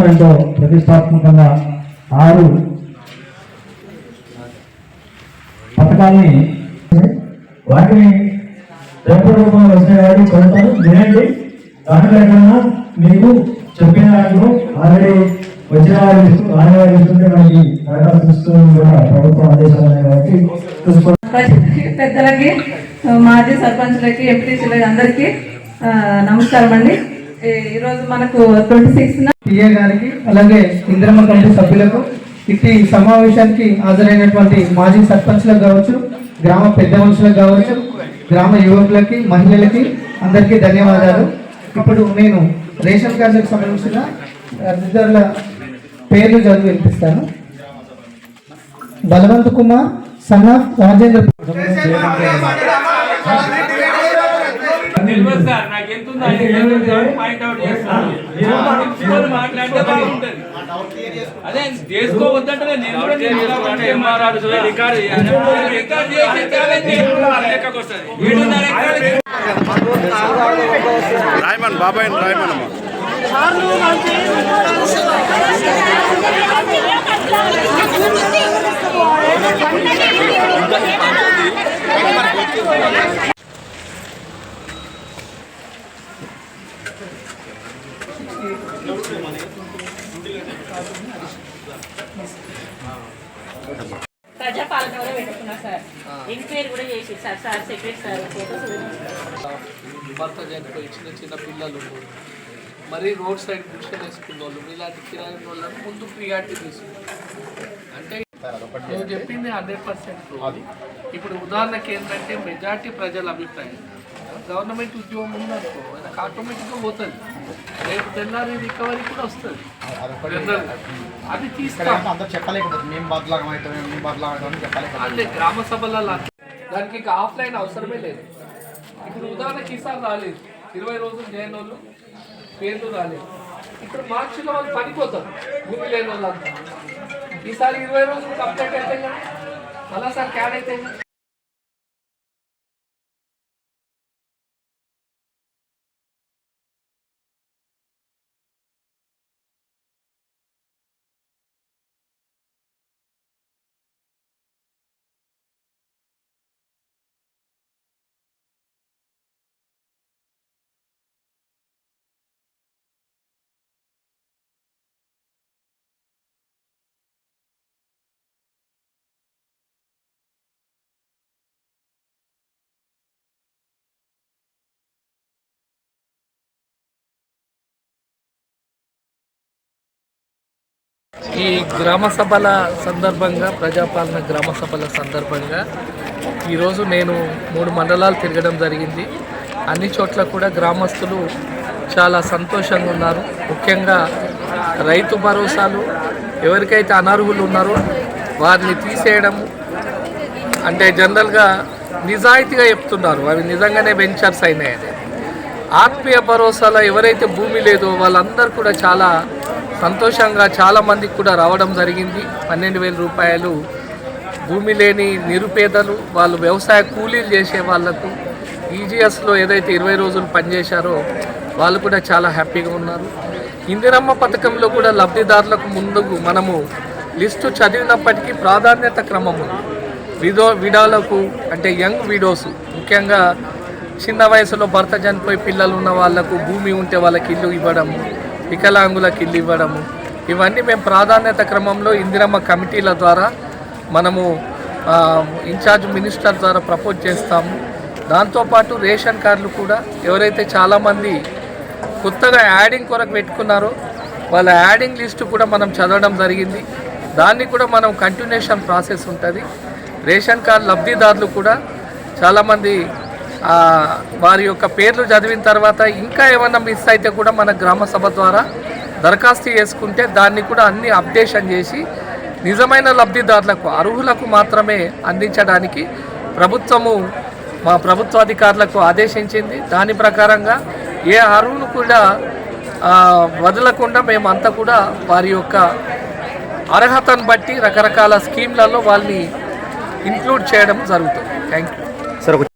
ఎంతో ప్రతిష్టాత్మకంగా 6 పథకాలని వాటిని పేపర్ రూపంలో వచ్చిన చదువుతారు వినండి. దాంట్లో ఎక్కడన్నా మీకు చెప్పిన దాంట్లో ఆల్రెడీ వచ్చిన వారు ఇస్తుంటే మనకి దరఖాస్తు కూడా ప్రభుత్వం ఆదేశాలు కాబట్టి పెద్దలకి, మాజీ సర్పంచ్లకి, ఎంపీటీసీలకి అందరికీ నమస్కారం అండి. ఈరోజు మనకు 26న పిఏ గారికి అలాగే ఇంద్రమ్మ కమిటీ సభ్యులకు ఇట్టి సమావేశానికి హాజరైనటువంటి మాజీ సర్పంచ్లకు కావచ్చు, గ్రామ పెద్ద మనుషులకు కావచ్చు, గ్రామ యువకులకి, మహిళలకి అందరికీ ధన్యవాదాలు. ఇప్పుడు నేను రేషన్ కార్డులకు సంబంధించిన అధికారుల పేర్లు చదివి వినిపిస్తాను. Balwant Kumar son of Rajendra. అదే చేసుకోవద్దంటే రాయమన్ బాబాయ్ రాయమన్ ప్రజాపాలన కూడా పెట్టుకున్నా సార్, ఎంక్వైరీ కూడా చేసి సార్ సెక్రటరీ సార్ ఫోటోస్ భర్త చనిపోయి చిన్న పిల్లలు మరి రోడ్ సైడ్ గుడిసెలు వేసుకున్న వాళ్ళు ఇలాంటి కిరాయి వాళ్ళని ముందు ప్రియారిటీ తీసుకుంటారు. అంటే నువ్వు చెప్పింది 100%. ఇప్పుడు ఉదాహరణకి ఏంటంటే మెజార్టీ ప్రజల అభిప్రాయం గవర్నమెంట్ ఉద్యోగం ఉందనుకో ఆయనకు ఆటోమేటిక్గా పోతుంది, రేపు తెల్లారి రికవరీ కూడా వస్తుంది. అది తీసుకుంటాం అంటే గ్రామ సభలలో దానికి ఇంకా ఆఫ్లైన్ అవసరమే లేదు. ఇప్పుడు ఉదాహరణకి ఈసారి రాలేదు, 20 రోజులు చేయని వాళ్ళు పేర్లు రాలేదు. ఇప్పుడు మార్చిలో వాళ్ళు పడిపోతారు భూమి లేని వాళ్ళంతా. ఈసారి 20 రోజులు కంప్లీట్ అయితే కదా మళ్ళా సార్ క్యాడ్ అయితే ఈ గ్రామ సభల సందర్భంగా, ప్రజాపాలన గ్రామ సభల సందర్భంగా ఈరోజు నేను 3 మండలాలు తిరగడం జరిగింది. అన్ని చోట్ల కూడా గ్రామస్తులు చాలా సంతోషంగా ఉన్నారు. ముఖ్యంగా రైతు భరోసాలు ఎవరికైతే అనర్హులు ఉన్నారో వారిని తీసేయడం అంటే జనరల్గా నిజాయితీగా చెప్తున్నారు, అవి నిజంగానే వెంచర్స్ అయినాయి. ఆత్మీయ భరోసాలో ఎవరైతే భూమి లేదో వాళ్ళందరూ కూడా చాలా సంతోషంగా చాలామందికి కూడా రావడం జరిగింది. 12,000 రూపాయలు భూమి లేని నిరుపేదలు, వాళ్ళు వ్యవసాయ కూలీలు చేసే వాళ్లకు ఈజీఎస్లో ఏదైతే 20 రోజులు పనిచేశారో వాళ్ళు కూడా చాలా హ్యాపీగా ఉన్నారు. ఇందిరమ్మ పథకంలో కూడా లబ్ధిదారులకు ముందుకు మనము లిస్టు చదివినప్పటికీ ప్రాధాన్యత క్రమము విడాలకు అంటే యంగ్ విడోస్, ముఖ్యంగా చిన్న వయసులో భర్త చనిపోయి పిల్లలు ఉన్న వాళ్లకు భూమి ఉంటే వాళ్ళకి ఇల్లు ఇవ్వడము, వికలాంగులకు ఇల్లు ఇవ్వడము, ఇవన్నీ మేము ప్రాధాన్యత క్రమంలో ఇందిరమ్మ కమిటీల ద్వారా మనము ఇన్ఛార్జ్ మినిస్టర్ ద్వారా ప్రపోజ్ చేస్తాము. దాంతోపాటు రేషన్ కార్డులు కూడా ఎవరైతే చాలామంది కొత్తగా యాడింగ్ కొరకు పెట్టుకున్నారో వాళ్ళ యాడింగ్ లిస్టు కూడా మనం చదవడం జరిగింది. దాన్ని కూడా మనం కంటిన్యూషన్ ప్రాసెస్ ఉంటుంది. రేషన్ కార్డు లబ్ధిదారులు కూడా చాలామంది వారి యొక్క పేర్లు చదివిన తర్వాత ఇంకా ఏమన్నా మిస్ అయితే కూడా మన గ్రామ సభ ద్వారా దరఖాస్తు చేసుకుంటే దాన్ని కూడా అన్ని అప్డేషన్ చేసి నిజమైన లబ్ధిదారులకు, అర్హులకు మాత్రమే అందించడానికి ప్రభుత్వము మా ప్రభుత్వాధికారులకు ఆదేశించింది. దాని ప్రకారంగా ఏ అర్హులు కూడా వదలకుండా మేమంతా కూడా వారి యొక్క అర్హతను బట్టి రకరకాల స్కీమ్లలో వాళ్ళని ఇంక్లూడ్ చేయడం జరుగుతుంది. Thank you.